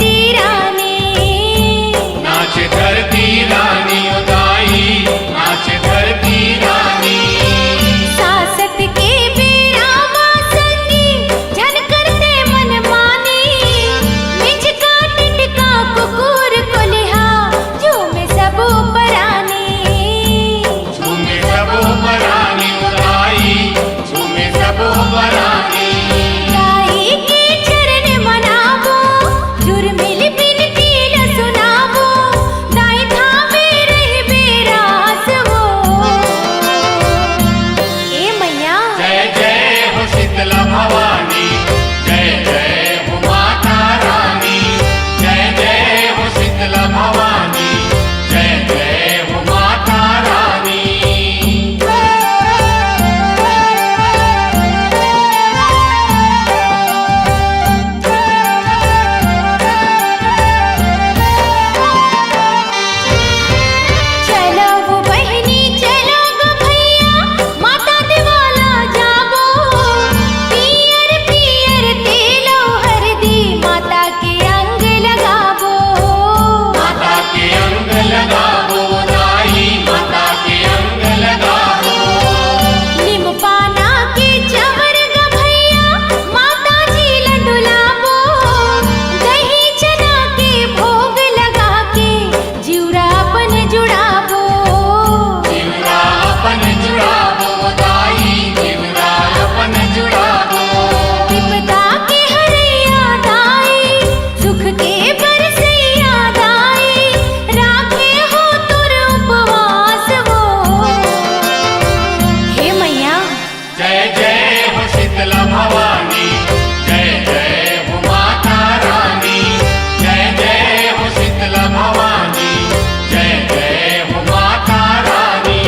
धरती रानी, नाचे धरती रानी उदाई, नाचे धरती रानी। सासत के बेरामा संगी झन करते मन मानी, मिचका टिटका कुकुर कोल्हा झूमे सबो परानी, झूमे सबो परानी उदाई, झूमे सबो परानी। गाई के चरण मनावो, जुर्मिल बिनती ल सुनावो, दाई थामे रही बेरास वो। ए मैया जय जय हो शीतला भवानी, जय जय हो माता रानी, जय जय हो शीतला भवानी, जय जय हो माता रानी। चलो वो बहनी चलो गो भैया, माता दिवाला जाबो, पियर पियर तेलो हरदी माता के अंग लगाबो, माता के अंग लगावो दाई, माता के अंग लगावो। निम पाना के चवर ग भैया, माता जी लडुलाबो, दही चना के भोग लगा के जिउरा अपन जुड़ाबो, जिवरा अपन जुड़ावो दाई, जिवरा अपन जुड़ावो। विपदा के हरैया दाई, सुख के बरसैया दाई, राखे हो तुर उपवास वो। हे मैया जय जय हो शीतला भवानी, जय जय हो माता रानी, जय जय हो शीतला भवानी, जय जय हो माता रानी।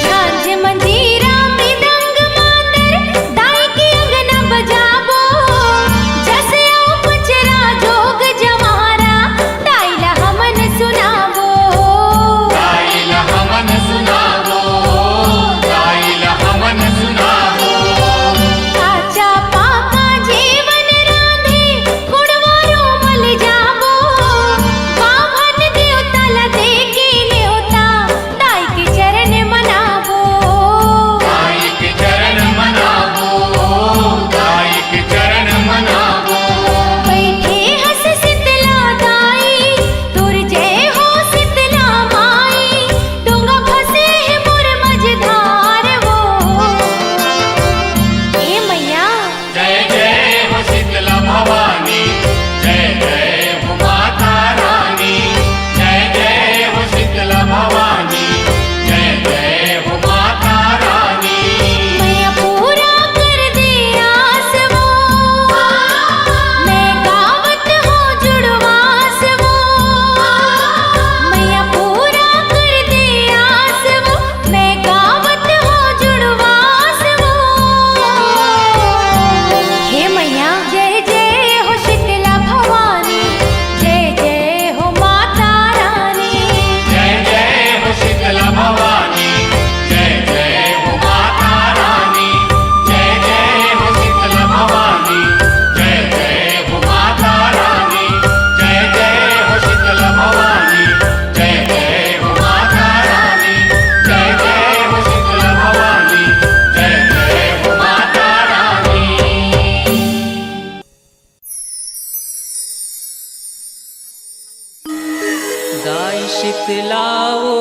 झांझ मंजीरा मृदंग मादर, दाई के अंगना बजाबो, जस आओ पचरा जोग जवारा, दाई ला हमन सुनाबो, दाई ला हमन सुनावो, दाई ला हमन सुनावो। काचा पाका जीवन रांधे, गुणवारो मल जाबो, बाभन देवता ला देके न्योता, दाई के चरण मनाबो, दाई के चरण मनावो, दाई के चरण मनावो। बैठे हस शीतला दाई, तुर जय हो शीतला माई, डोंगा फंसे है मोर मझधार वो। ए मैया जय जय हो शीतला भवानी, जय जय हो माता रानी, जय जय हो शीतला भवानी, जय जय हो माता रानी। मैया पूरा कर दे आस वो, मैं गावत हो जुड़वास वो, मैया पूरा कर दे आस वो, मैं गावत हो जुड़वास वो। हे मैया जय जय हो शीतला भवानी, जय जय हो माता रानी, जय जय हो शीतला भवानी, जय जय हो माता रानी, जय जय हो शीतला भवानी, जय जय हो माता रानी, जय जय हो शीतला भवानी, जय जय हो माता रानी, जय जय हो शीतला भवानी, जय जय हो माता रानी। दाई शीतलाओ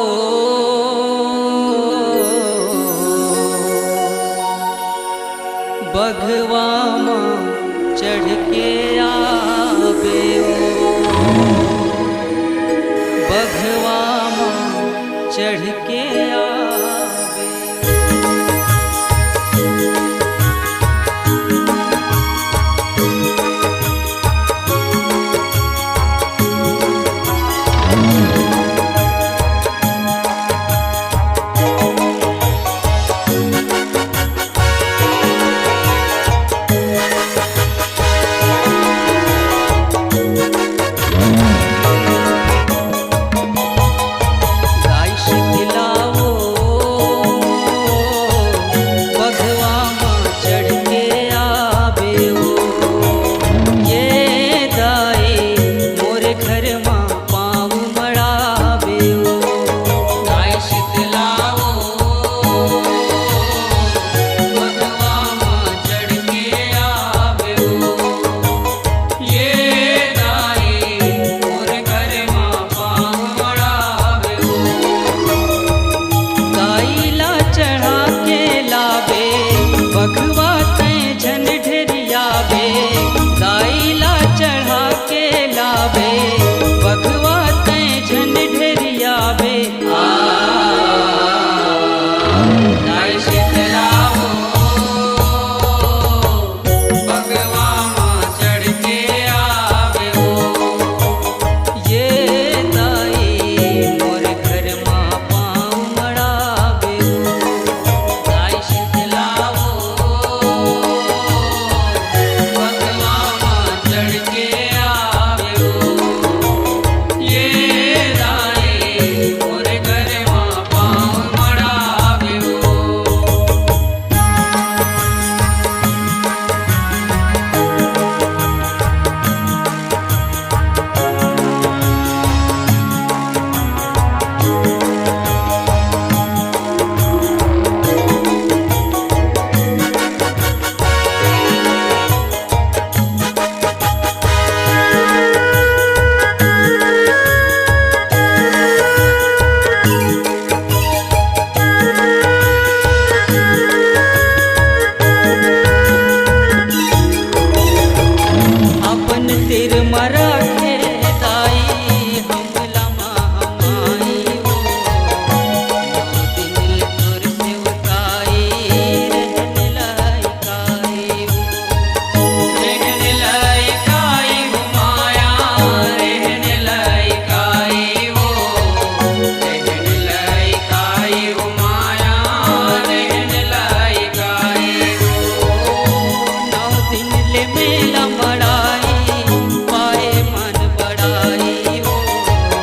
बघवा माँ चढ़ के आवे ओ, बघवा माँ चढ़ के आवे। करेला बड़ाई, पाए मन बड़ाई हो।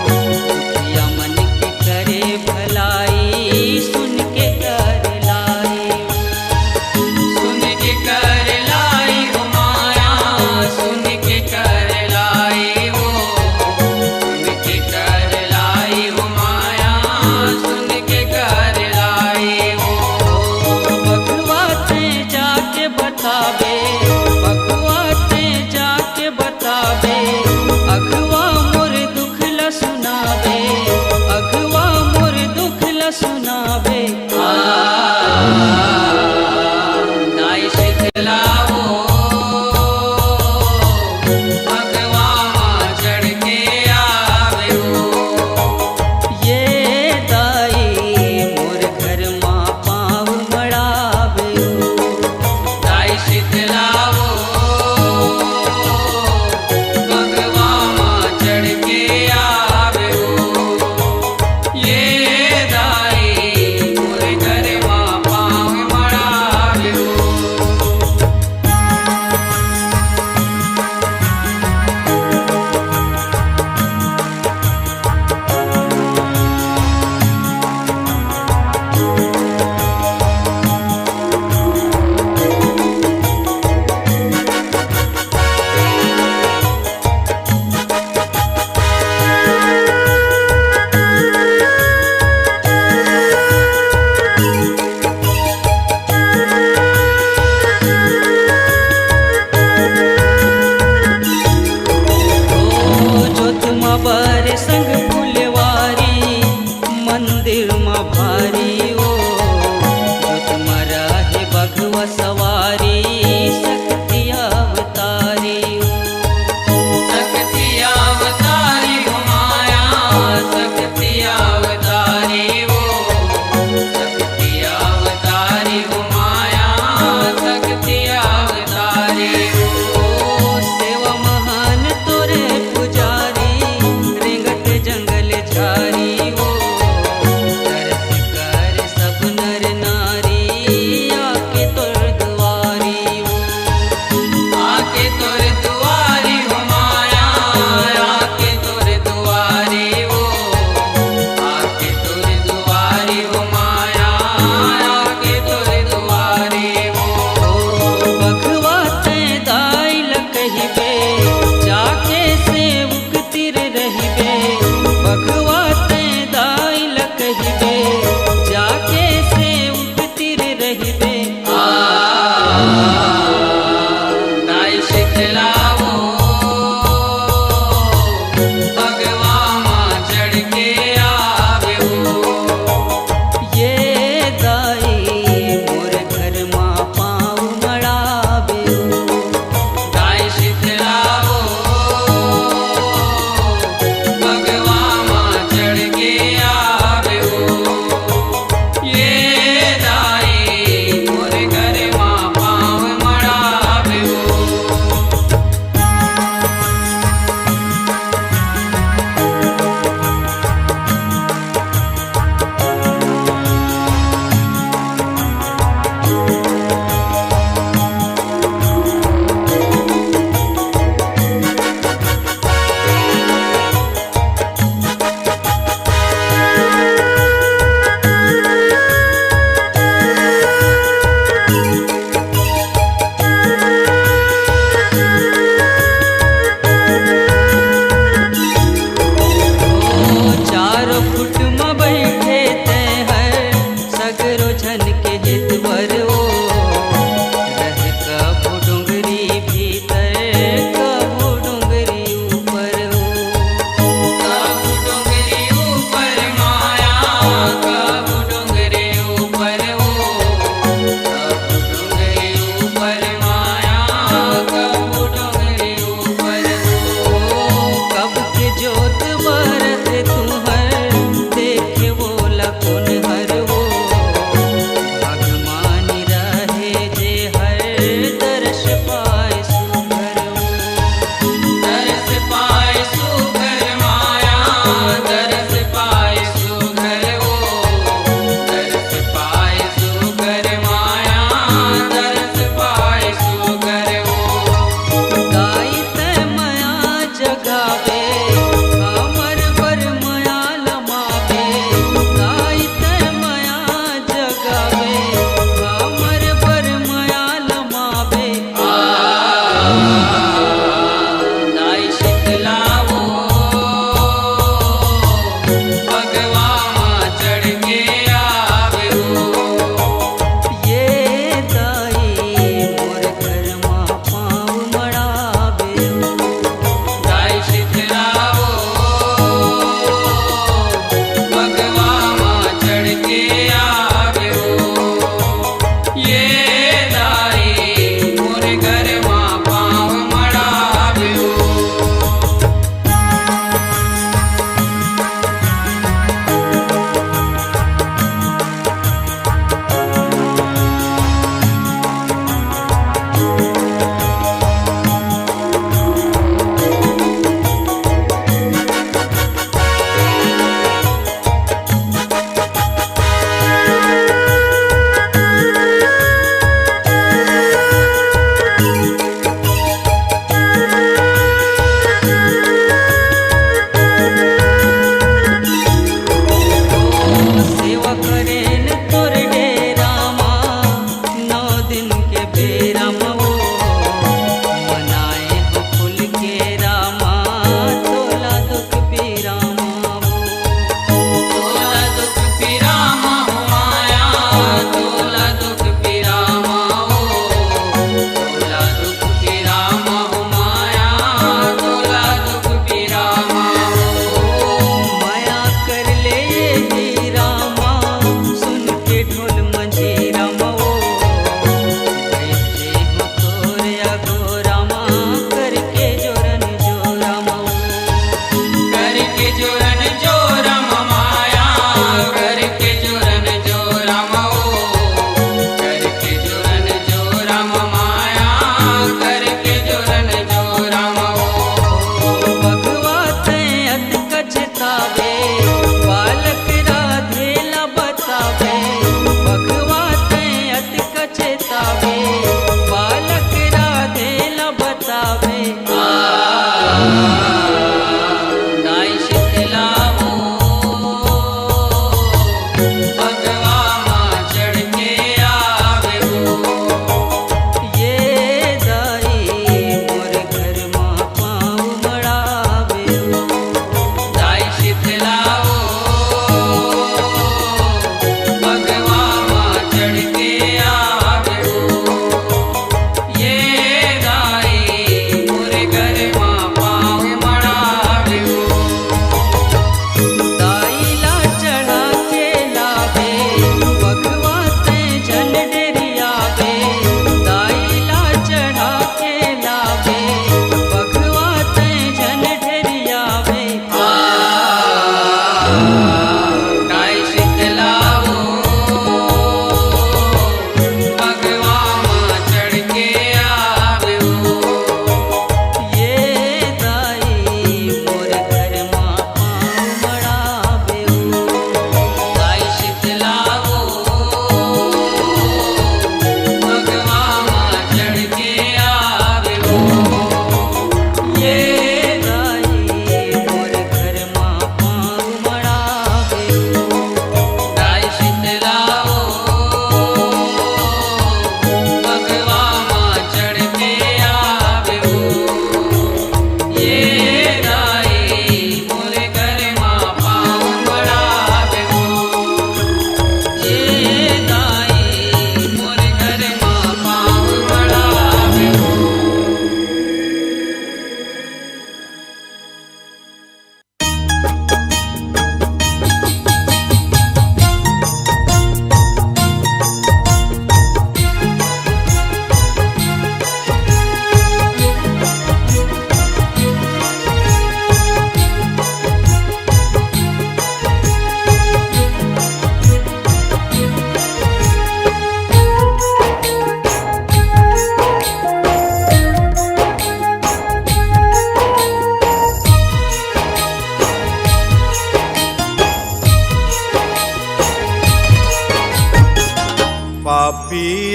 दुखिया मन की करे भलाई, सुन के कर लाई। सुन के कर लाई हो माया, सुन के कर लाई हो, सुन के कर लाई हो माया, सुन के कर लाई हो। बघवा ते जाके बतावे, बघवा ते जाके बतावे, अघवा मोर दुख ल सुनावे, अघवा मोर दुख ल सुनावे। दाई शीतला हो, भगवा चढ़ के आवे हो। ये दाई मोर घर माँ पाँव मड़ावे हो। दाई शीतला हो, भगवा चढ़ के आवे हो। ये दाई मोर घर माँ पाँव मड़ावे हो। जोत माँ बर संग फुलवारी, मंदिर माँ भारी ओ। जोत माँ रहे बघवा सवारी, शक्ति अवतारी ओ। शक्ति अवतारी हो माया, शक्ति अवतारी हो, शक्ति अवतारी हो माया, शक्ति अवतारी हो। सेवा महान तोरे पुजारी, रेंगट जंगल झारी हो। तरस कर सब नर नारी, आके तोर दुआरी हो। आके तोर दुआरी हो माया, आके तोर दुआरी हो, आके तोर दुआरी हो माया, आके तोर दुआरी हो। बघवा ते दाई ल कहिबे, जाके सेवक तिर रहिबे। बघवा ते दाई ल कहिबे, जाके सेवक तिर रहिबे। दाई शीतला हो, भगवा चढ़ के आवे हो। ये दाई मोर घर माँ पाँव मड़ावे हो। दाई शीतला हो, भगवा चढ़ के आवे हो। ये दाई मोर घर माँ पाँव मड़ावे हो।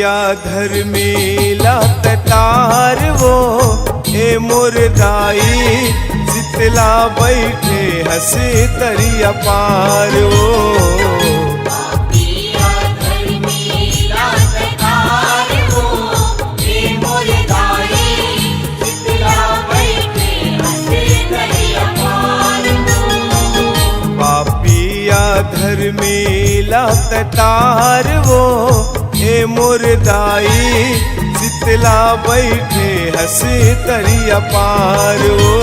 पापिया धर्मीला ततार वो ए मुर्दाई शीतला बैठे हंसे तरिया पार वो पापिया धर्मीला ततार वो ए मुर्दाई शीतला बैठे हंसे तरिया पार वो पापिया धर्मीला ततार वो ए मुर्दाई शीतला बैठे हंसे तरिया पार वो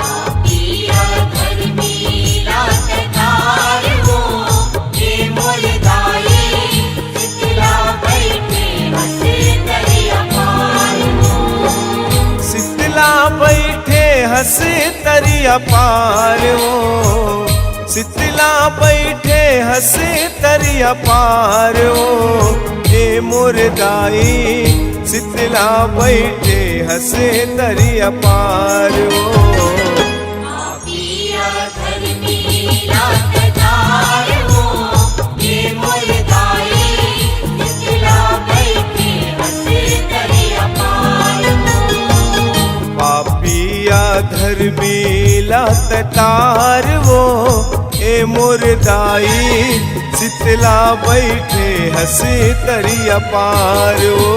पापिया धर्मीला ततार वो ए मुर्दाई शीतला बैठे हंसे तरिया पार वो शीतला बैठे हंसे तरिया पार वो शीतला बैठे हंसे तरिया पार वो ए मुर्दाई शीतला बैठे हंसे तरिया पार वो पापिया धर्मीला ततार वो ए मुर्दाई शीतला बैठे हंसे तरिया पार वो पापिया धर्मीला ततार वो ए मुर्दाई शीतला बैठे हंसे तरिया पार वो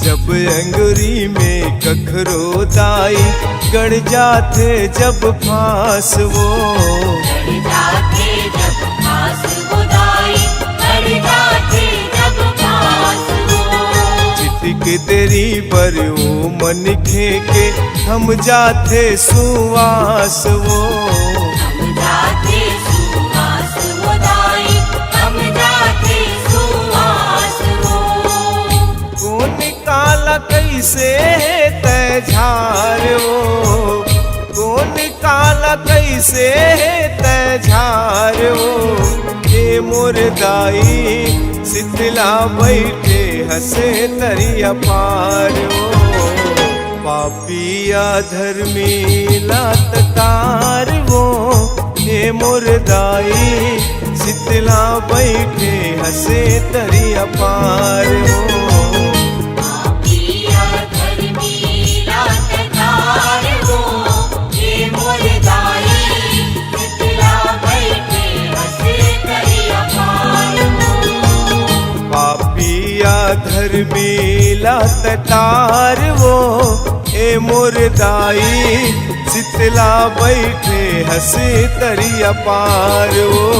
जब अंगुरी में कखरो दाई गड़ जाते जब फांस वो कर जाते जब पास वो दाई कर जाते जब पास वो चितिक देरी पर वो मन के हम जाते सुवास वो हम जाते सुवास वो दाई हम जाते सुवास वो कौन काला कैसे तय झार वो कौन काला कैसे तय झार वो ए मुर्दाई शीतला बैठे हंसे तरिया पार वो पापिया धर्मीला ततार वो ए मुर्दाई शीतला बैठे हंसे तरिया पार वो पापिया धर्मीला ततार वो ए मुर्दाई शीतला बैठे हंसे तरिया पार वो पापिया धर्मीला ततार वो ए मुर्दाई शीतला बैठे हंसे तरिया पार वो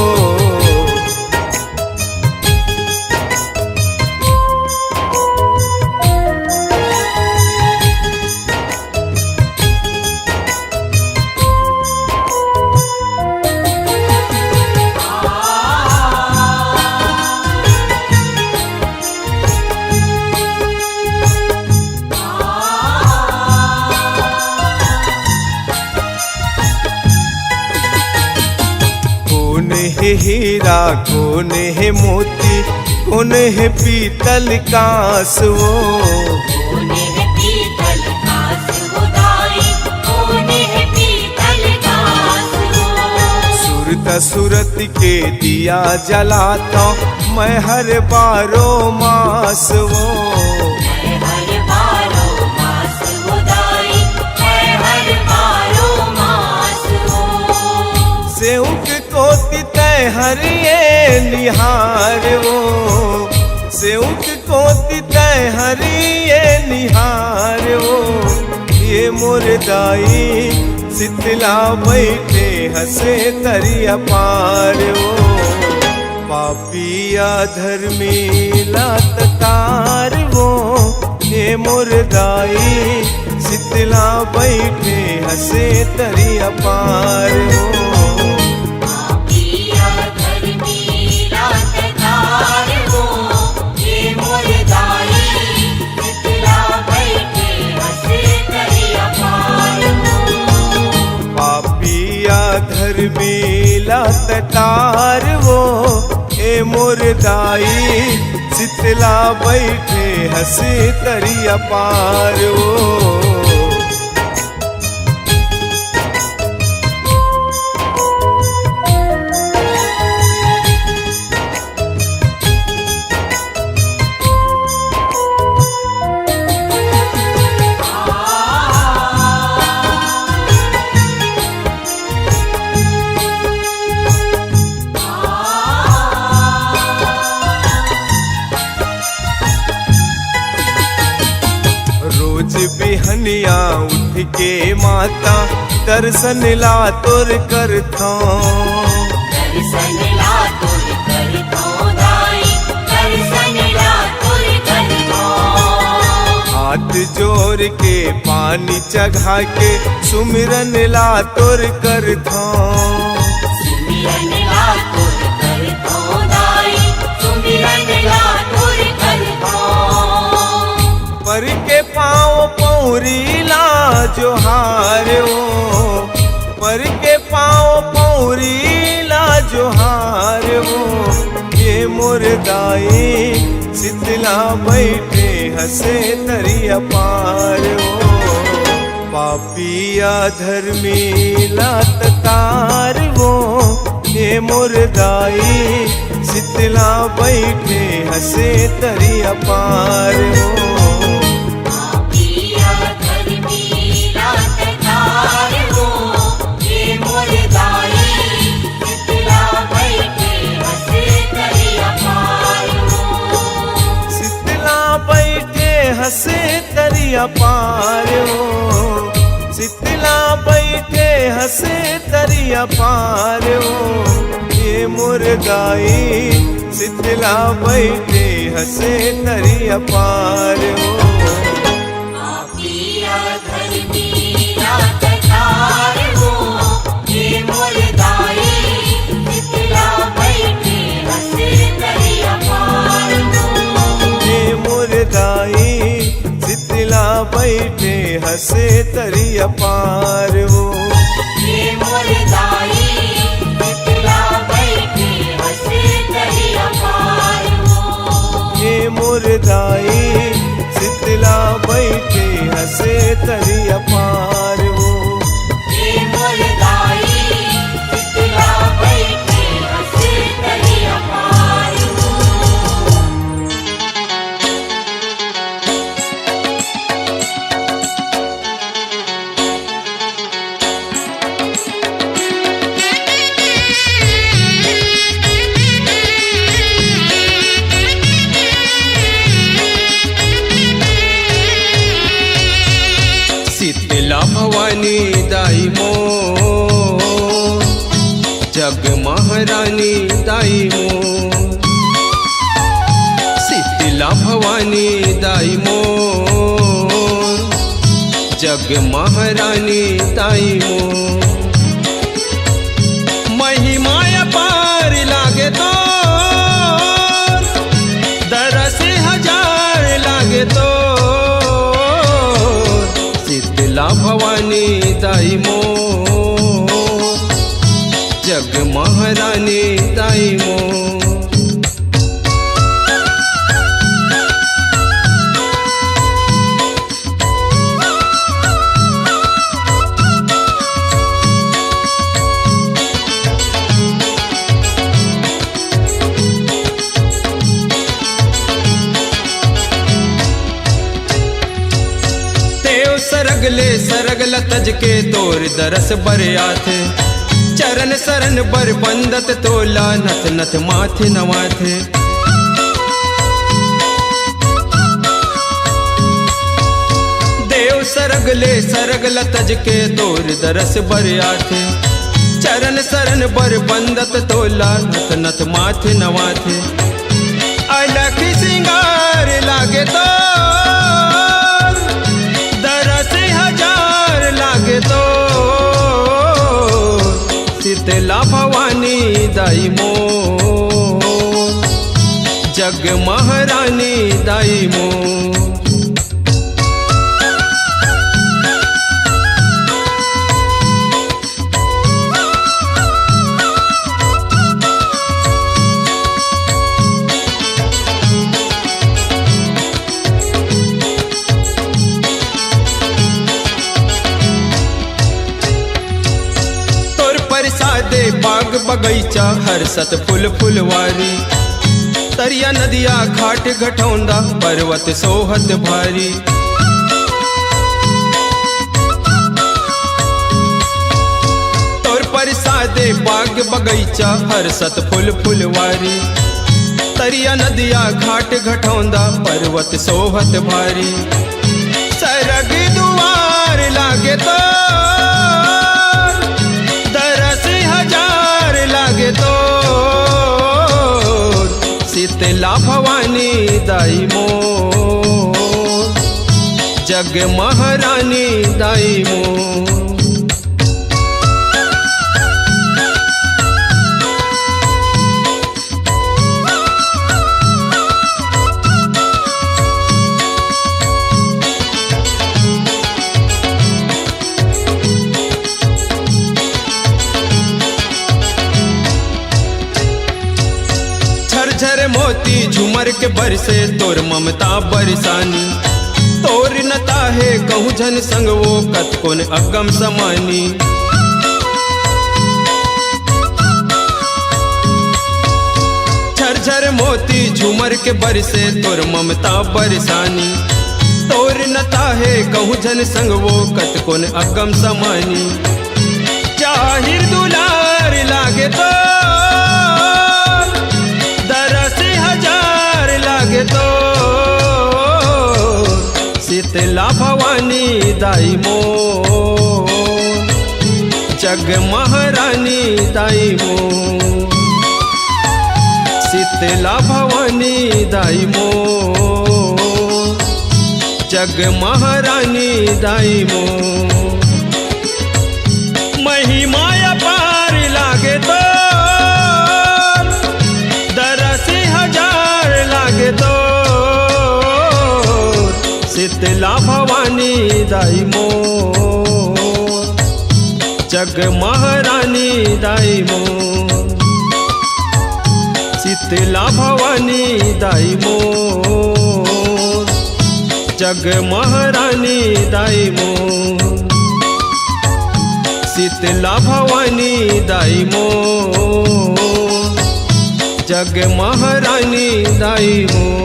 कौन है हीरा कौन है मोती कौन है पीतल कांस वो कोने है पीतल कांस वो दाई कोने है पीतल कांस वो सूरत सूरत के दिया जलाता मैं हर बारो मास वो मैं हर बारो मास वो दाई मैं हर बारो मास वो सेउक कोति तय हरिये निहार वो सेउक कोति तय हरिये निहार वो ये मुर्दाई शीतला बैठे हंसे तरिया पार वो पापिया धर्मीला ततार वो ये मुर्दाई शीतला बैठे हंसे तरिया पार वो पापिया धर्मीला ततार वो ए मुर्दाई घर में लाततार वो ए मुर्दाई शीतला बैठे हंसे तरिया पार वो। रोज बिहनिया उठ के माता दर्शन ला तोर करथो, दर्शन ला तोर करथो दाई, दर्शन ला तोर करथो। हाथ जोड़ के पानी चढ़ा के सुमिरन ला तोर करथो, सुमिरन ला तोर करथो दाई, सुमिरन ला तोर करथो। पर के पाँव पौरीला जोहार वो, पर के पाँव पौरीला जोहार वो। ये मुर्दाई शीतला बैठे हंसे तरिया पार वो। पापिया धर्मी लाततार वो, ये मुर्दाई शीतला बैठे हंसे तरिया पार वो। हंसे तरिया पार हो, शीतला बैठे हंसे तरिया पार हो। ये मुर्दाई शीतला बैठे हंसे तरिया पार हो। शीतला बैठे हंसे तरिया पार वो। ये मुर्दाई शीतला बैठे हंसे तरिया पार वो। ये मुर्दाई शीतला बैठे हंसे तरिया पार वो। ये मुर्दाई शीतला बैठे हंसे तरिया पार वो। शीतला भवानी दाई मो, जग महारानी दाई मो। शीतला भवानी दाई मो, जग महारानी दाई मो। महिमा पार लागे तो दरस हजार लागे तो। शीतला भवानी दाई मो, जग महारानी दाई मो। सरगले सरगल तज के तोर दरस बरयाथे। चरण शरण बर बंदत तोला नथ नथ माथे नवाथे। देव सरगले सरगल तज के तोर दरस बरयाथे। चरण शरण बर बंदत तोला नथ नथ माथे नवाथे। अलख सिंगार लागे तो लागे तो। शीतला भवानी दाई मो, जग महारानी दाई मो। बगैचा हरसत फूल फुलवारी, तरिया नदिया घाट घटौंदा पर्वत सोहत भारी। तोर परसादे बाग बगैचा हरसत फूल फुलवारी, तरिया नदिया घाट घटौंदा पर्वत सोहत भारी। सरग दुआर लागे तो दरस हजार लागे तो, शीतला भवानी दाई मोर, जग महारानी दाई मोर। झर मोती झुमर के बरसे तोर ममता बरसानी, तोर नता है कहूँ झन संग वो कतकोन अगम समानी। झर मोती झुमर के बरसे तोर ममता बरसानी, तोर नता है कहूँ झन संग वो कतकोन अगम समानी। जाहिर दुलार लागे तो तो, शीतला भवानी दाई मोर, जग महारानी दाई मोर। शीतला भवानी दाई मोर, जग महारानी दाई मोर। महिमा अपार लागे तो दरस हजार लागे तो, शीतला भवानी दाई मोर, जग महारानी दाई मोर। शीतला भवानी दाई मोर, जग महारानी दाई मोर। शीतला भवानी दाई मोर, जग महारानी दाई मोर।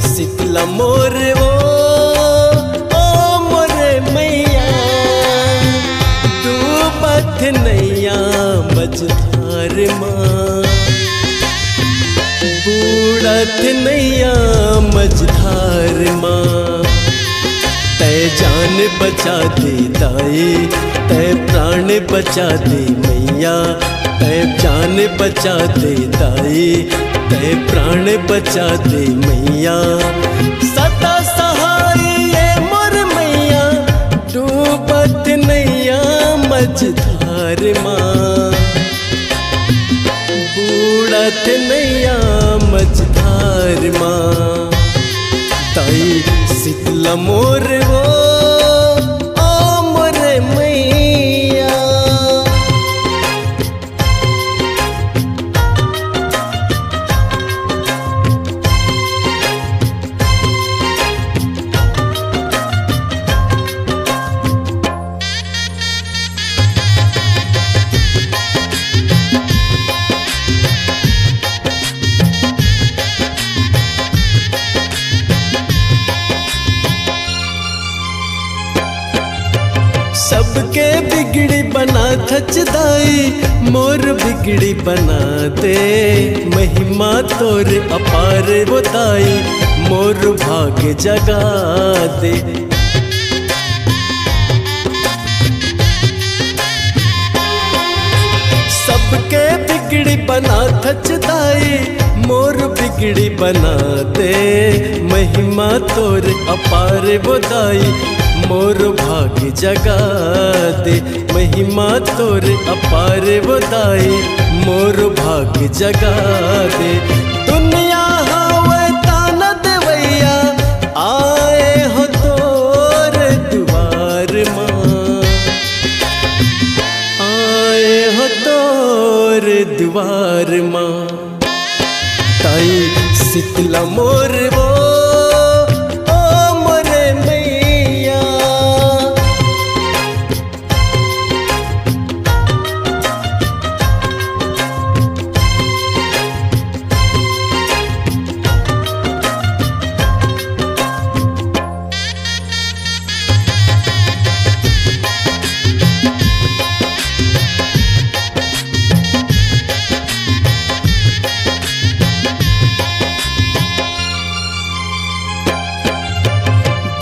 शीतला मोर वो ओ मोरे मैया, डूबत नैया मझधार माँ, बूढ़त नैया मझधार माँ। तय जान बचा दे दाई, तय प्राण बचा दे मैया, तय जान बचा दे दाई, तय प्राण बचा दे मैया। सदा सहाय ये मोर मैया, डूबत नैया मझधार माँ, बूढ़त नैया मझधार माँ। ताई शीतला मोर वो ओ मोर मैया। सबके बिगड़ी बना थचदाई, मोर बिगड़ी बना दे, महिमा तोर अपार बताई, मोर भाग जगा दे। सबके बिगड़ी बना थचदाई, मोर बिगड़ी बना दे, महिमा तोर अपार बताई, मोर भाग जगा दे। महिमा तोर अपार बताई, मोर भाग जगा दे। दुनिया हावे ताना देवई ताई शीतला मोर वो ओ मोरे मैया।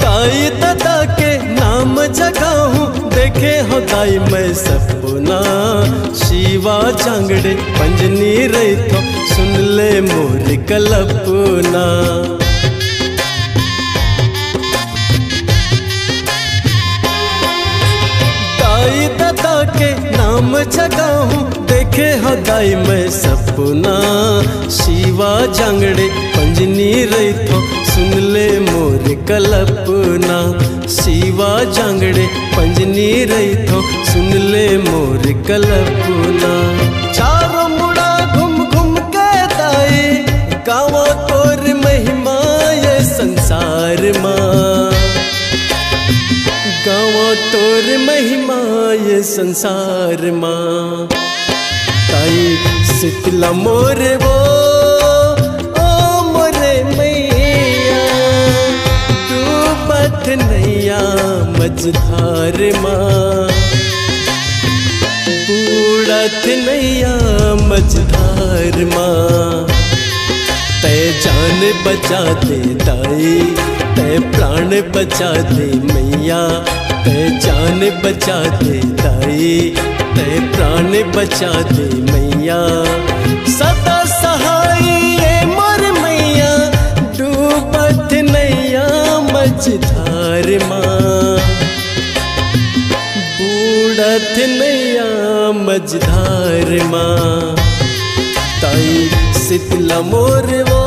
दाई दादा के नाम जगाऊं देखे हो दाई मैं सपना। शिवा जांगड़े पंजनी रही तो सुन ले मोर कल्पना। दाई दादा के नाम जगाऊं देखे हो दाई मैं सपना। शिवा जांगड़े पंजनी रही तो सुन ले मोर कल्पना। शिवा जांगड़े पंजनी रही तो सुन ले मोर कल्पना। चारों मुड़ा घूम घूम के दाई गावा तोर महिमा ये संसार माँ। गावा तोर महिमा ये संसार माँ। ताई शीतला मोर वो ओ मोरे मैया। डूबत नैया मझधार माँ। बूढ़त नैया मझधार माँ। तय जान बचा दे दाई तय प्राण बचा दे मैया। तय जान बचा दे दाई तय प्राण बचा दे मैया। सदा सहाय मोर मैया। डूबत नैया मझधार माँ। बूढ़त नैया मझधार माँ। ताई शीतला मोर वो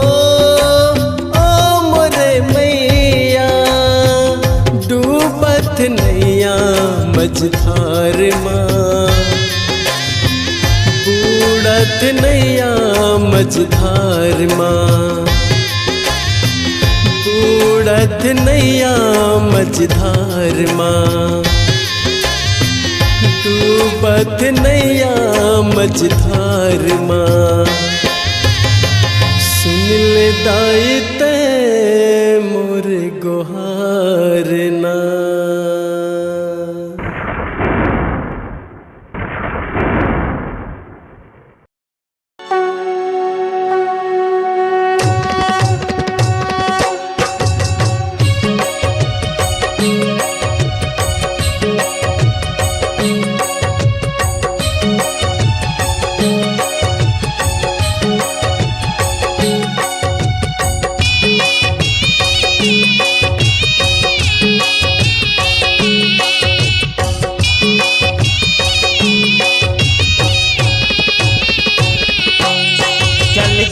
ओ मोरे मैया। डूबत नैया मझधार माँ। बूढ़त नैया मझधार माँ। बूढ़त नैया मझधार माँ। डूबत नैया मझधार माँ। सुन ले दाई ते मोर गोहार ना।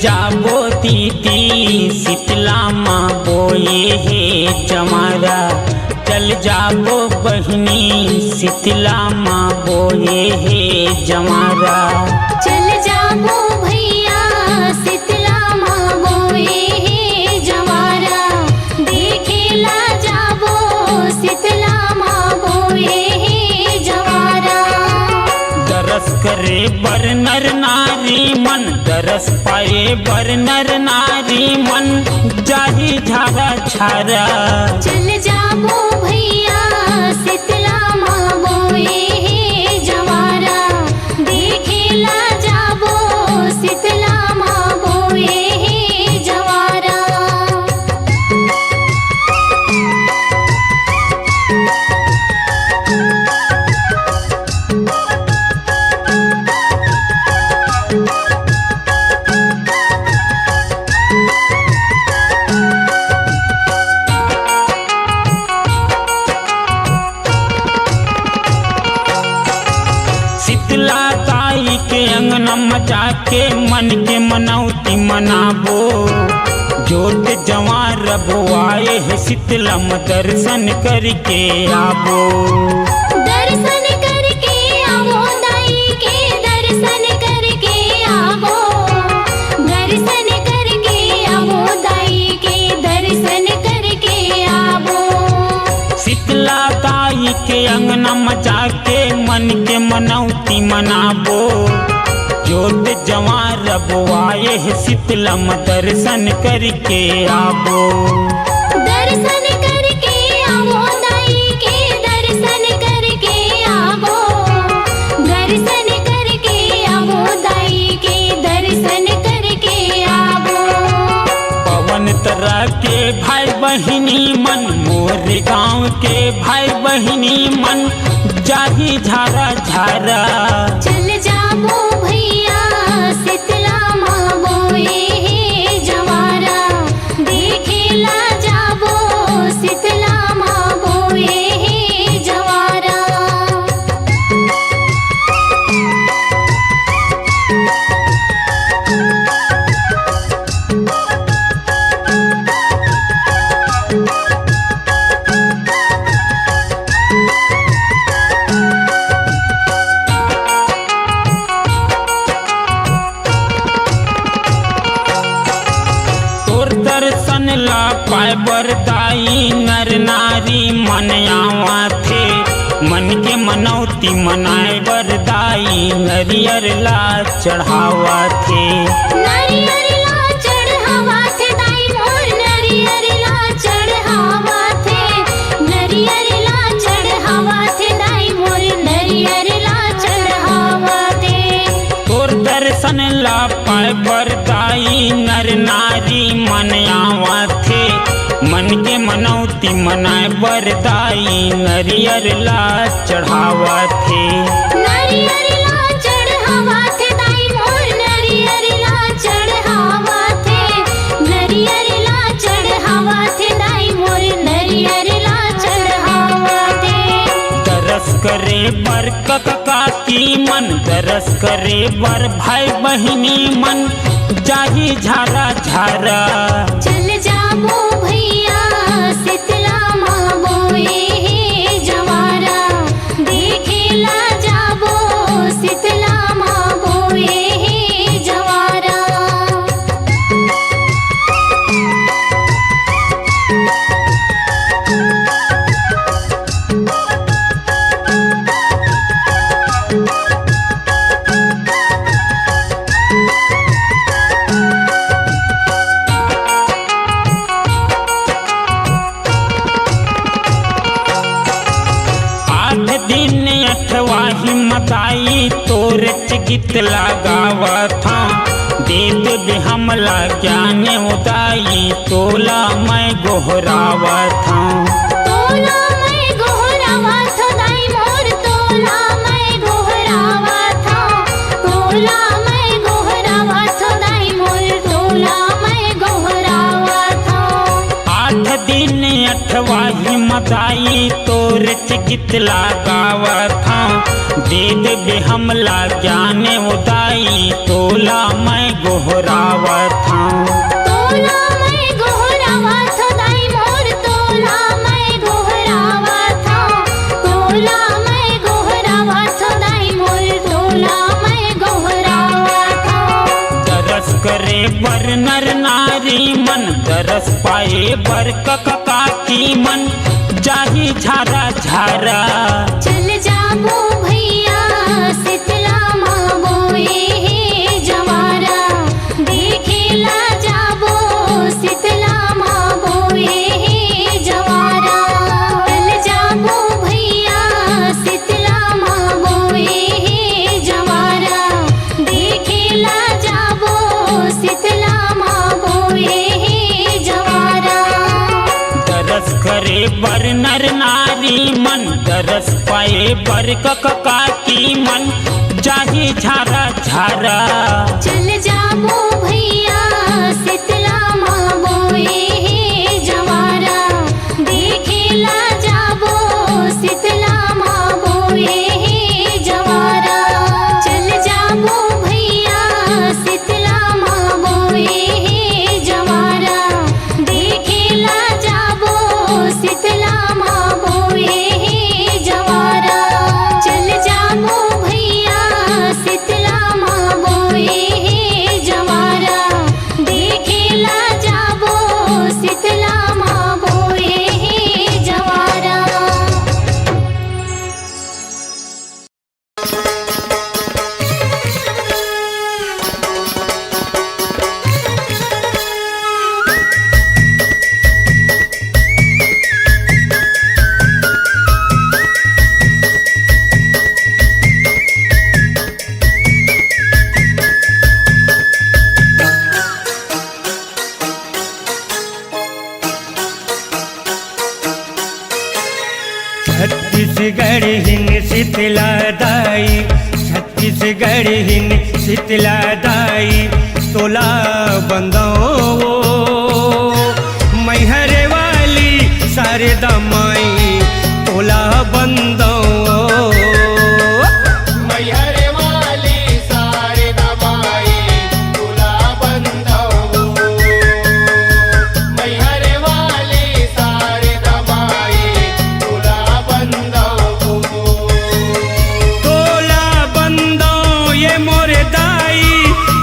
जाबो दीदी शीतला माँ बोए हे जमारा। चल जाबो बहिनी शीतला माँ बोए हे जमारा। चल जाबो भैया शीतला माँ बोए हे जवारा। देखेला जाबो शीतला माँ बोए हे जवारा। दरस करे बर नर नारी मन। दरस पाए बर नर नारी मन। जाही झारा छारा। चल जाबो भैया शीतला माँ बोए हे जवारा। देखेला जाबो शीतला माँ बोए हे जवारा। शीतला ताई के अंगना मचा के मन के मनौती मनाबो। जोत जवान रबो आए है शीतलम दर्शन करके आबो। दर्शन करके आवो दाई के दर्शन करके आवो। जाके मन के मनौती मनाबो जोत जवां रबुआए शीतलम दर्शन करके आबो। दर्शन करके आवो दाई के दर्शन करके आवो। दर्शन करके आवो दाई के दर्शन करके आवो। पवन तरह के भाई बहिनी मन मोर गाँव के भाई बहिनी मन जाही झारा झारा। चल जाबो भैया शीतला माँ बोए जवारा देखेला जाबो शीतला माँ बोए जवारा। तोर दर्शन ला पाए बरदाई नर नारी मन आवा थे मन के मनौती मनाए बरदाई नरियर ला चढ़ावा थे। नारियल ला चढ़ावा थे दाई मोर नारियल ला चढ़ावा थे। नारियल ला चढ़ावा थे दाई मोर नारियल ला चढ़ावा थे। तोर दर्शन ला पाए बरदाई नर नारी मन आवा थे मन के मनौती मनाए बरदाई नरियर ला चढ़ावा थे। नारियल ला चढ़ावा थे दाई मोर नारियल ला चढ़ावा थे। नारियल ला चढ़ावा थे दाई मोर नारियल ला चढ़ावा थे। दरस करे बर कका की मन दरस करे बर भाई बहिनी मन जाही झारा झारा। चल जाबो भैया शीतला माँ बोए जवारा देखेला जाबो शीतला माँ बोए जवारा। आठ दिन अठवा हिम्मत आई तोर गीत लगावा था देत भी हमला ज्ञान उदाई तोला मैं गोहरावा था। तोला मैं गोहरावा था दाई मोर तोला मैं गोहरावा था। तोला मैं गोहरावा था दाई मोर तोला मैं गोहरावा था। आठ दिन अठवा हिम्मत आई तोर गीत लगावा था देत भी हमला ज्ञान उदाई तोला मैं गोहरावा था। तोला मैं गोहरावा था दाई मोर तोला मैं गोहरावा था। तोला मैं गोहरावा था दाई मोर तोला मैं गोहरावा था। दरस करे बर नर नारी मन दरस पाए बर कका की मन जाही झारा झारा। चल जाबो भैया शीतला माँ बोए जवारा देखेला जाबो शीतला माँ बोए जवारा। चल जाबो भैया शीतला माँ बोए जवारा देखेला जाबो शीतला माँ बोए जवारा। दरस करे बर नर नारी मन दरस पाए बर कका की मन जाही झारा झारा। चल जाबो भैया शीतला माँ बोए जवारा देखेला जाबो शीतला माँ बोए जवारा। चल जाबो भैया शीतला माँ बोए जवारा देखेला जाबो शीतला माँ बोए जवारा। चल जाबो भैया शीतला माँ बोए जवारा। छत्तीसगढ़ हिन शीतला दाई, छत्तीसगढ़ हिन शीतला दाई, तोला बंदो मैहरे वाली शारदा माई, तोला बंदो मैहरे वाली शारदा माई, तोला बंदो। मैहरे वाली शारदा माई, तोला बंदो। तोला बंदो ये मोरे दाई,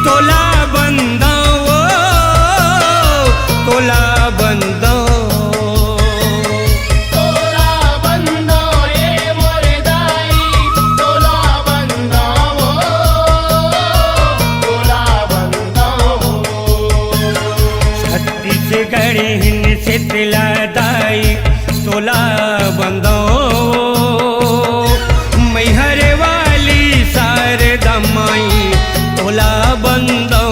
तोला बंदो तोला बंदो। तोला बंदो ये मोरे दाई, तोला बंदो, तोला बंदो। छत्तीसगढ़ हिन शीतला दाई, तोला बंदो मैहरे वाली शारदा माई, तोला बंदो।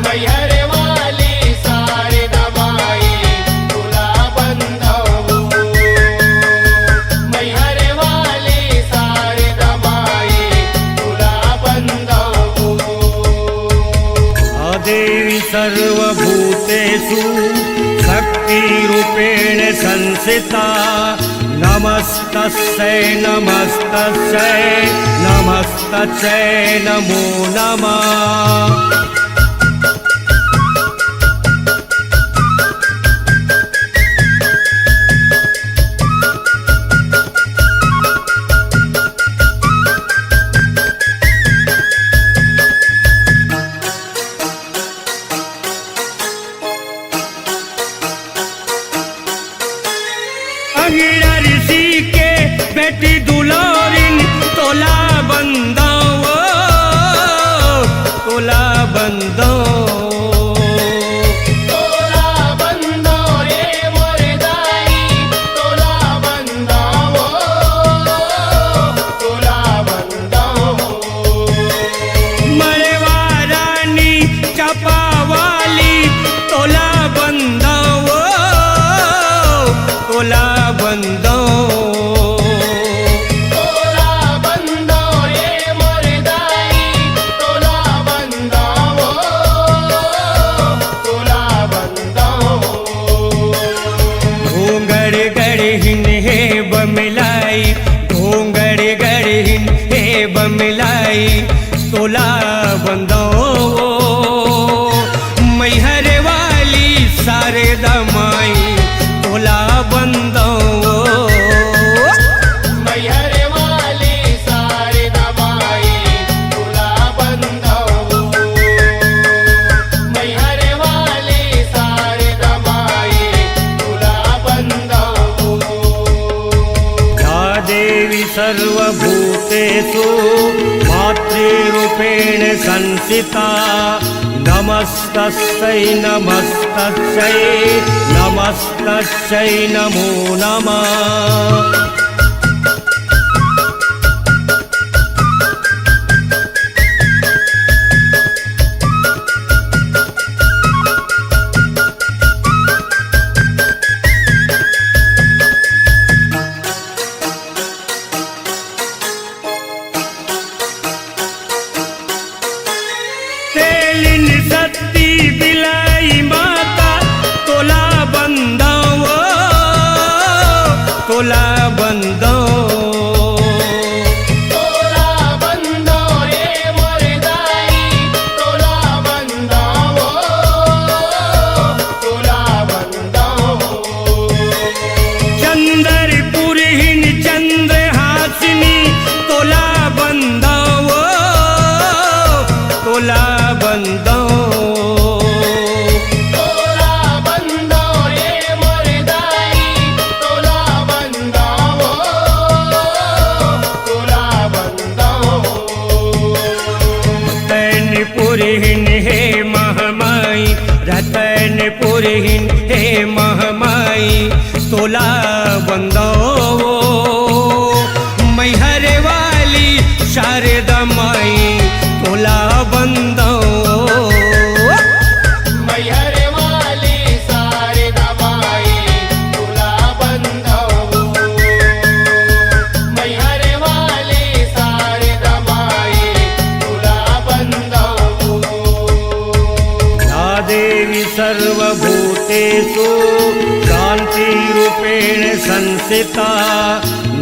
मैहरे वाली शारदा माई, तोला बंदो। मैहरे वाली शारदा माई, तोला बंदो। देवी सर्वभूतेषु शक्तिरूपेण संस्थिता, नमस्तस्यै नमस्तस्यै नमस्तस्यै नमो नमः। अंगिरा ऋषि के बेटी दुलारिन, तोला बंदो तोला बंदो। तोला बंदो ये मोरे दाई, तोला बंदो, तोला बंदो। मरवा रानी चपावाली, तोला बंदो तोला बंदो। तोला बंदो ये मोरे दाई, तोला बंदो, तोला बंदो। घोंगड़ गढ़हिन हे बमिलाई, घोंगड़ गढ़हिन हे बमिलाई, तोला बंदो मैहरे वाली शारदा माई, तोला बंदो। मैहरे वाली शारदा माई, तोला बंदो। मैहरे वाली शारदा माई, तोला बंदो। या देवी सर्वभूतेषु मातृरूपेण संस्थिता, नमस्तस्यै नमस्तस्यै नमस्तस्यै नमो नमः। तेलिन सत्ती बिलाई माता, तोला बंदो तोला बंदो। तोला बंदो ये मोरे दाई, तोला बंदो, तोला बंदो। चंद्रपुर हिन चंद्रहासिनी, तोला बंदो तोला बंदो। तोला बंदो ये मोरे दाई, तोला बंदो, तोला बंदो। रतनपुर हिन हे महमाई, रतनपुर हिन हे महमाई, तोला बंदो मैहरे वाली शारदा माई, तोला बंदो। मैहरे वाली शारदा माई, तोला बंदो। सर्वभूतेषु शान्तिरूपेण संस्थिता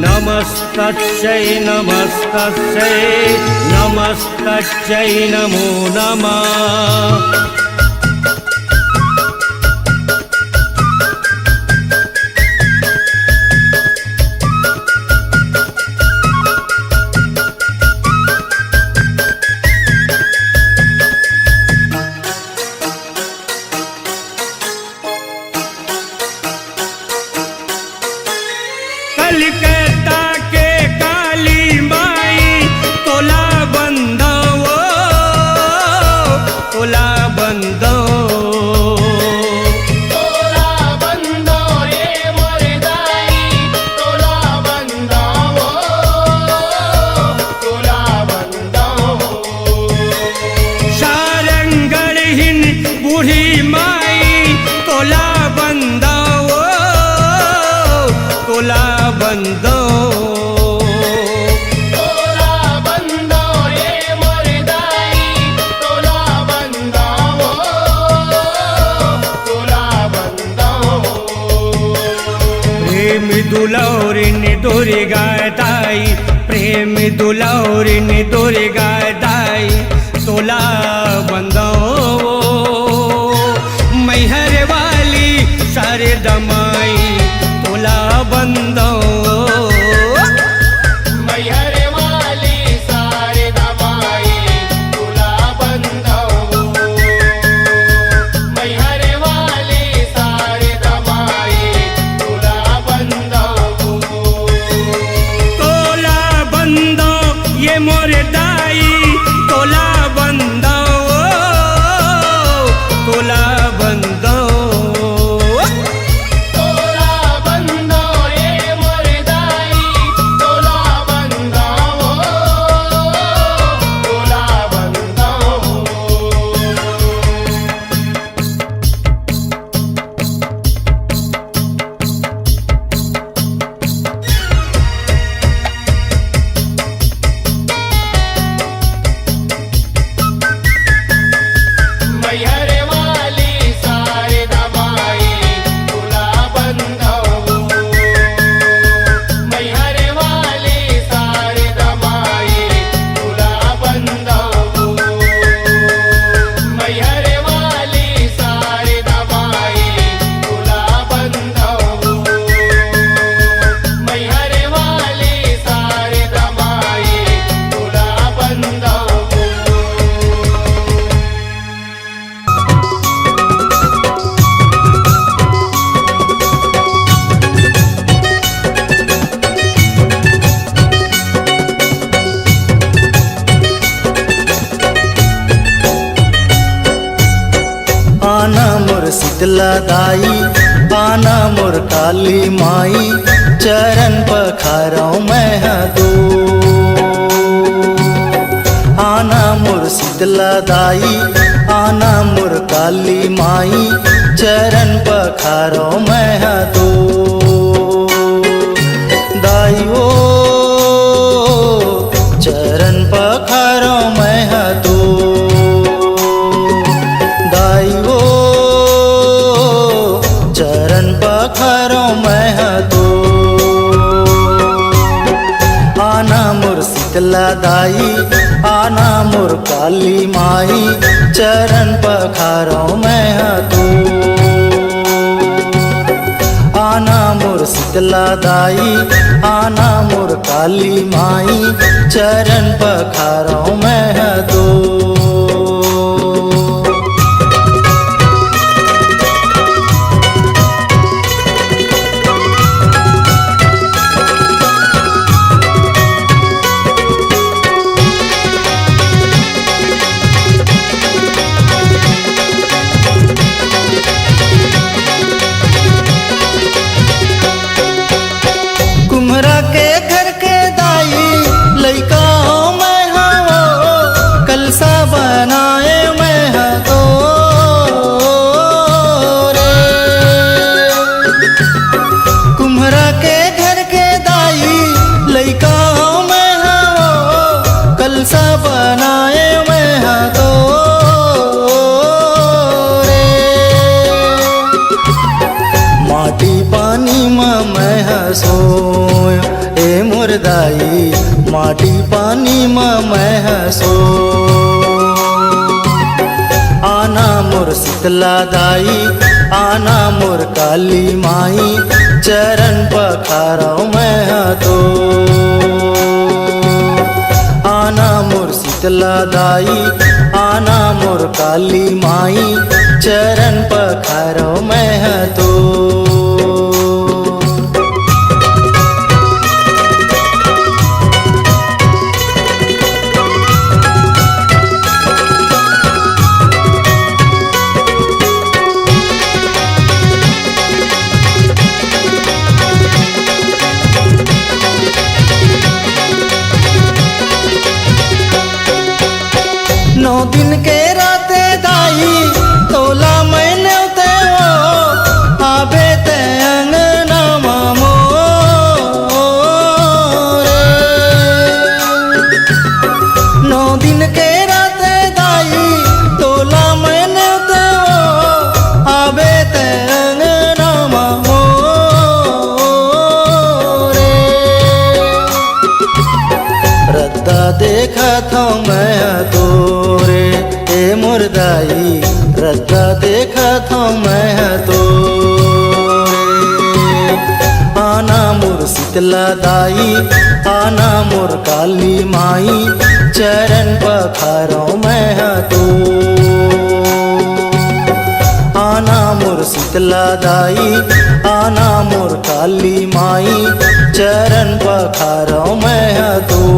नमस्तस्यै नमस्तस्यै नमस्तस्यै नमो नमः। कलकत्ता के काली माई तोला बंदो तोला बंदो तोला बंदो ये मोरदाई तोला बंदो तोला बंदो सारंगढ़ बूढ़ी माई तोला बंदो तोला बंदो तोला बंदो ये मोरदाई तोला बंदो तोला बंदो प्रेम दुलौरिन दुर्गा दाई प्रेम दुलौरिन दुर्गा दाई तोला बंदो मैहर वाली शारदा माई तोला बंदो मैहर वाली शारदा माई तोला बंदो मैहर वाली शारदा माई तोला बंदो तोला बंदो ये मोर दाई तोला बंदो तोला बंदो तोला बंदो ये मोरदाई तोला बंदो तोला बंदो मैहर वाली शारदा माई तोला बंदो मैहर वाली शारदा माई तोला बंदो मैहर वाली शारदा माई तोला बंदो मैहर वाली शारदा माई तोला बंदो आना मोर शीतला दाई आना मोर काली माई चरण पखारो मैं दो आना मोर शीतला दाई आना मोर काली माई चरण पखारो मैं दो दाई ओ चरण पखारो मैं दो दाई ओ चरण पखारो मैं दो आना मोर शीतला दाई आना मोर काली माई चरण पखारो मैं दो आना मोर शीतला दाई आना मोर काली माई चरण पखारो मैं दो कुम्हरा के घर के दाई लइका मैं हो कलसा सोय ए मोर दाई माटी पानी मैं सो आना मोर शीतला दाई आना मोर काली माई चरण पखारो मैं तो आना मोर शीतला दाई आना मोर काली माई चरण पखारो मैं तो नौ दिन के राते दाई तोला मैंने ते आबे ते अंगना मामो नौ दिन के राते दाई तोला मैंने ते आबे ते अंगना मामो रद्दा देखा था मैं तो मोर दाई रद्दा देखा था मैं तो आना मोर शीतला दाई आना मोर काली माई चरण पखारो मैं तो आना मोर शीतला दाई आना मोर काली माई चरण पखारो मैं तो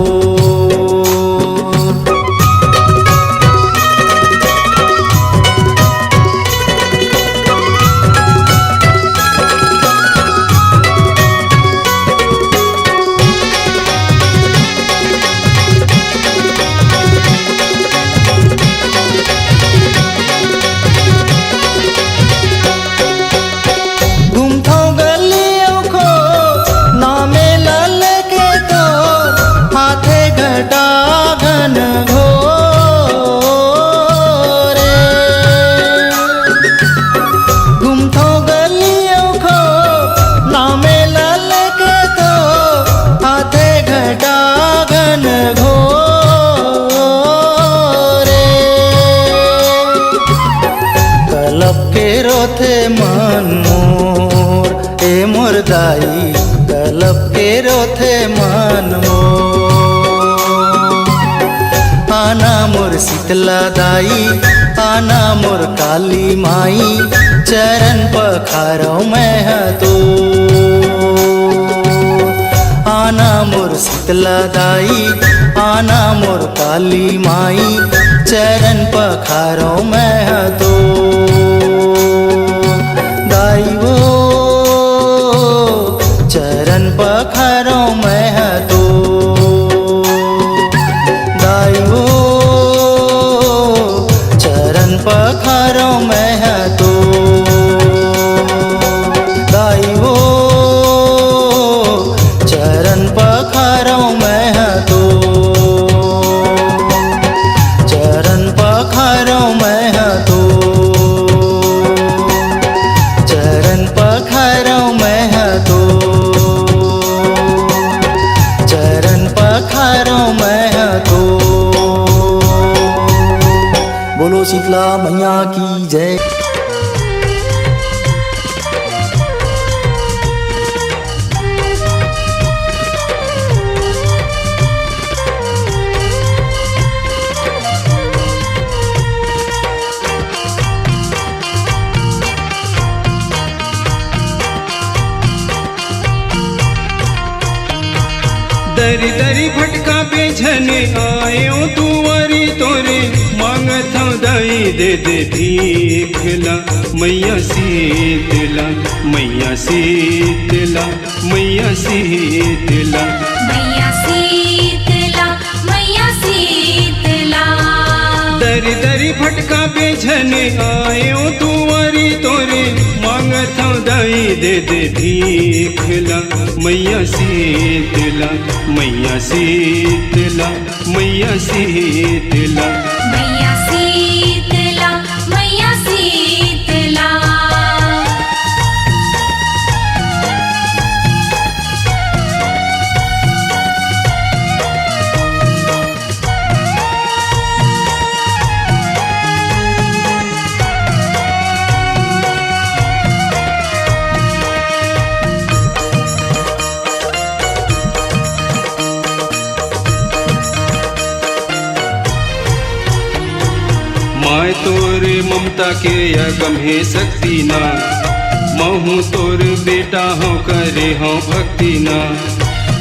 थे मन मोर ए मोर दाई कलब के रोथे मन मोर आना मोर शीतला दाई आना मोर काली माई चरण पखारो मैं तो आना मोर शीतला दाई आना मोर काली माई चरण पखारो मैं तो दाइवो चरण पखारो मैं तो दाइवो चरण पखारो मैं तो दाइवो चरण पखारो मैं तो चरण पखारो मैं तो चरण पखारो मैं तो चरण पखारो मैं तो बोलो शीतला मैया की जय। दरी दरी भटका बेझने आयो तुअरी तोरे मांगत दाई दे दे भीखला मैया शीतला मैया शीतला मैया शीतला मैया शीतला मैया शीतला दरी दरी भटका बेझने आयो तुअरी तोरे मांगत दाई दे दे भीखला मैया शीतला मैया शीतला मैया शीतला मैया शीतला मैया शीतला तोरे ममता के अगम है शक्ति ना, महू तोर बेटा हो करे हो भक्ति ना।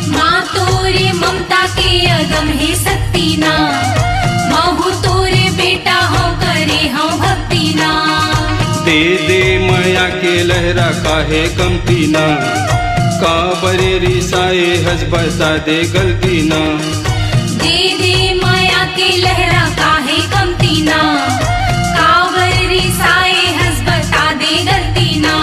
माँ तोरे ममता के अगम है शक्ति ना, महू तोरे बेटा हो करे हो भक्ति ना। दे दे माया के लहरा काहे कमती ना, काबरे रिसाए हज बता दे गलती ना। दे दे माया के लहरा काहे कमती ना, काबर रिसाए हंस बता दे गलती ना।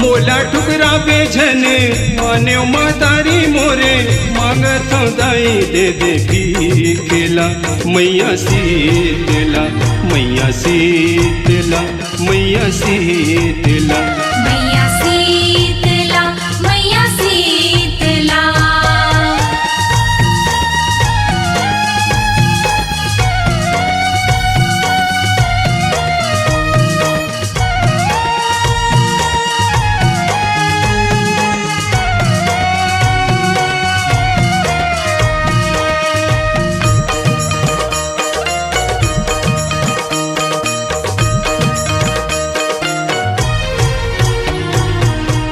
मोला ठुकरा बेझने माने मातारी मोरे, मांगत हूँ दाई दे दे भीखेला। मैया शीतला मैया शीतला मैया शीतला। मैया शीतला मैया शीतला।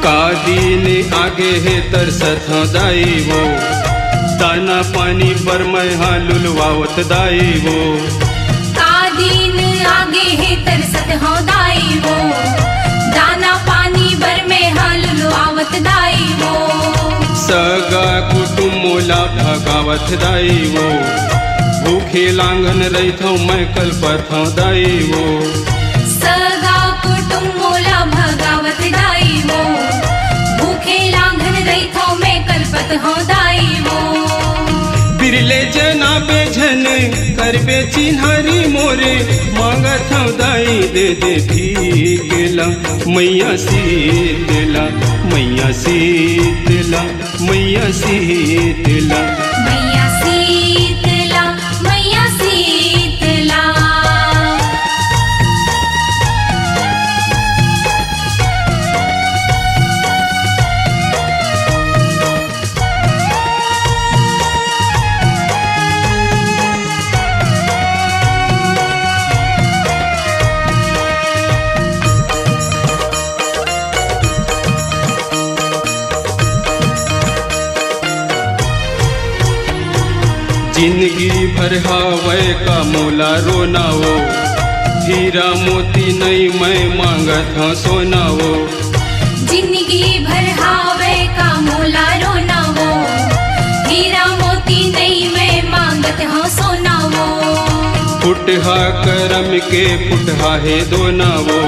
का दिन आगे है तरसत हूँ दाई वो, दाना पानी पर मैं हाँ लुलवावत दाई वो। का दिन आगे है तरसत हो दाई वो, दाना पानी बर में हल लुआवत दाई वो। सगा कुटुम मोला भगावत दाई वो, भूखे लांगन रहित हूँ मैं कल्पत हूँ दाई वो। सगा कुटुम मोला भगावत दाई वो, भूखे लांघन रहितो मैं कल्पत हो दाई वो। बिरले जना बेझन करबे चिन्हारी मोरे, मांगत हूँ दाई दे दे भीखेला। मैया शीतला मैया शीतला मैया शीतला। मैया शीतला मैया शीतला। जिंदगी भर हावे का मोला रोना वो, हीरा मोती नहीं मैं मांगत हूँ सोना वो। जिंदगी भर हावे का मोला रोना वो, हीरा मोती नहीं मैं मांगत हूँ सोना वो। फुटहा करम के फुटहा है दोना वो,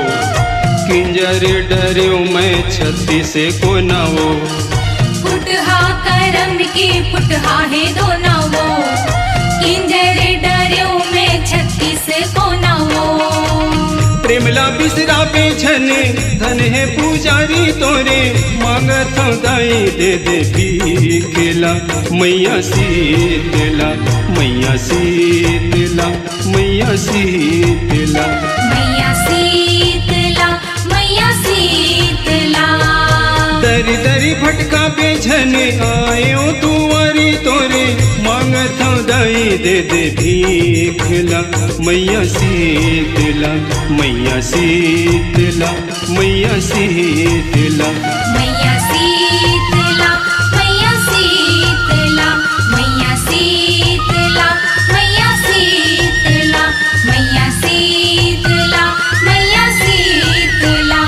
किंजर डर्यो मैं छत्ती से कोना वो। फुटहा करम की फुटहा है दोना वो, किंजर डर्यो में छत्तीस कोना वो। प्रेमला बिसरा बेझन धन है पुजारी तोरे, मांगत हूँ दाई दे दे भीखेला। मैया शीतला मैया शीतला मैया शीतला। मैया शीतला मैया शीतला। दरी दरी भटका बेझन आयो तुआरी तोरे, मांगत हूँ दाई दे दे भीखेला। मैया शीतला मैया शीतला मैया शीतला। मैया शीतला मैया शीतला मैया शीतला मैया शीतला मैया शीतला मैया शीतला।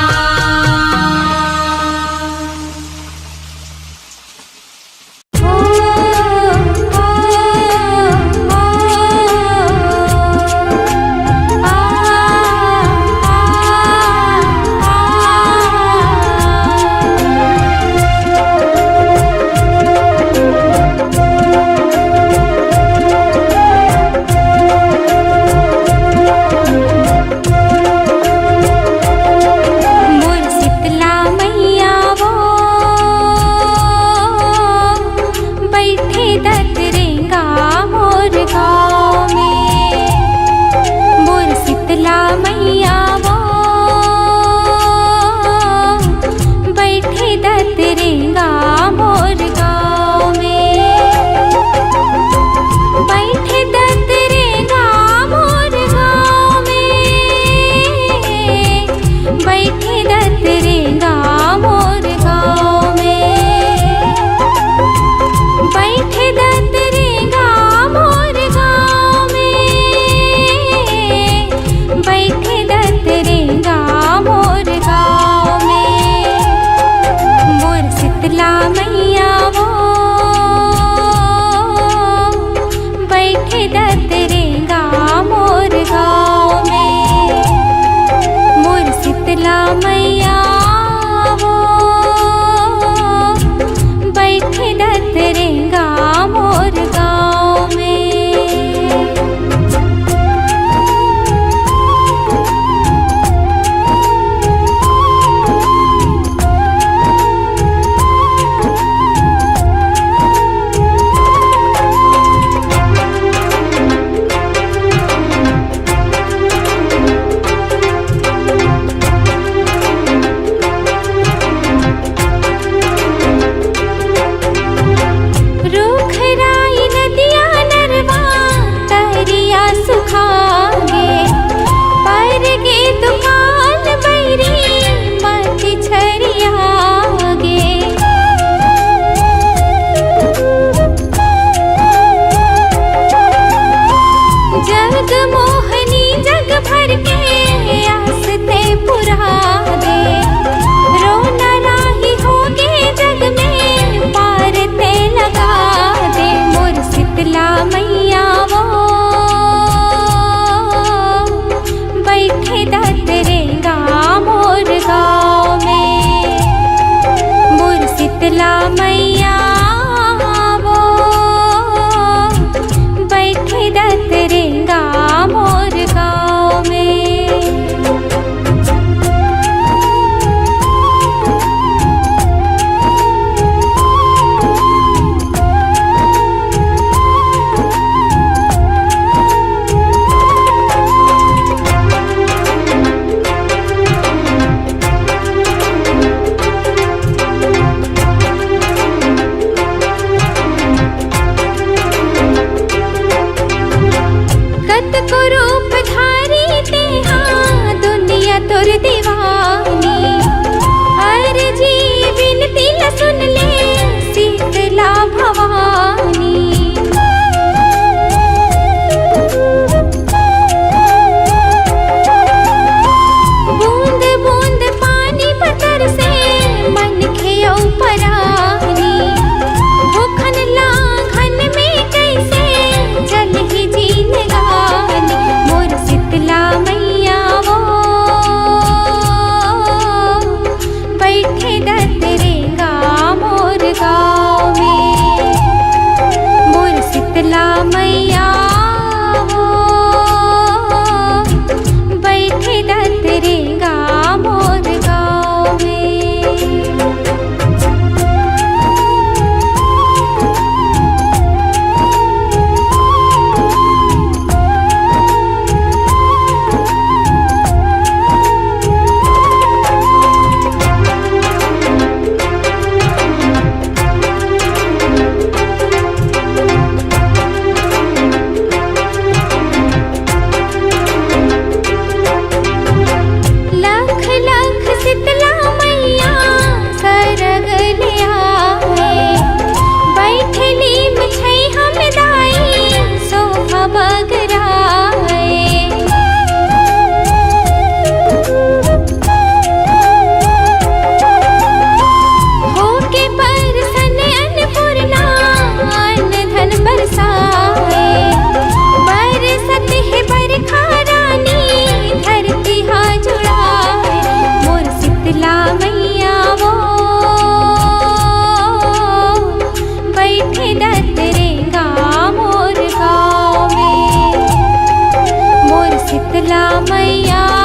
मैया